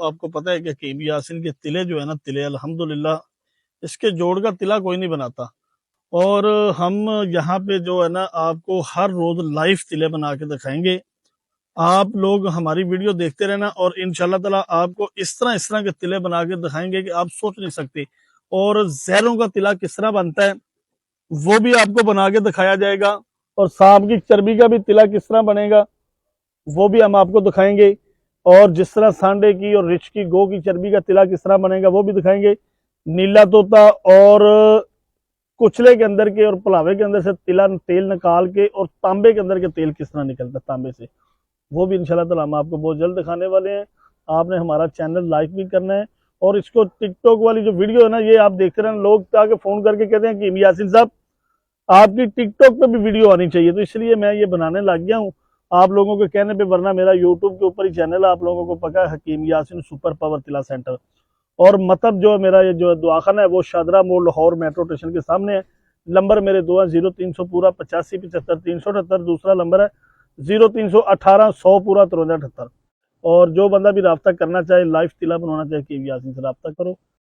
आपको पता है कि हकीम यासीन के तिले जो है ना, तिले अल्हम्दुलिल्लाह इसके जोड़ का तिला कोई नहीं बनाता। और हम यहाँ पे जो है ना आपको हर रोज लाइव तिले बना के दिखाएंगे। आप लोग हमारी वीडियो देखते रहना और इंशाल्लाह ताला आपको इस तरह के तिले बना के दिखाएंगे कि आप सोच नहीं सकते। और जहरों का तिला किस तरह बनता है वो भी आपको बना के दिखाया जाएगा। और सांप की चर्बी का भी तिला किस तरह बनेगा वो भी हम आपको दिखाएंगे। और जिस तरह सांडे की और रिछ की गौ की चर्बी का तिला किस तरह बनेगा वो भी दिखाएंगे। नीला तोता और कुचले के अंदर के और पुलावे के अंदर से तिला तेल निकाल के और तांबे के अंदर के तेल किस तरह निकलता है तांबे से, वो भी इंशाल्लाह ताला हम आपको बहुत जल्द दिखाने वाले हैं। आपने हमारा चैनल लाइक भी करना है। और इसको टिकटॉक वाली जो वीडियो है ना ये आप देखते रहना। लोग आके फोन करके कहते हैं कि यासीन साहब आपकी टिकटॉक पे भी वीडियो आनी चाहिए, तो इसलिए मैं ये बनाने लग गया हूँ आप लोगों के कहने पे। वरना मेरा यूट्यूब के ऊपर ही चैनल है, आप लोगों को पता है, हकीम यासीन सुपर पावर तिला सेंटर। और मतलब जो मेरा ये जो दुआखाना है वो शादरा मोड़ लाहौर मेट्रो स्टेशन के सामने है। नंबर मेरे दो है 0300 पूरा 85 75 378। दूसरा नंबर है 0318 100 पूरा 5378। और जो बंदा भी रब्ता करना चाहे, लाइव तिला बनवाना चाहे, हकीम यासीन से रब्ता करो।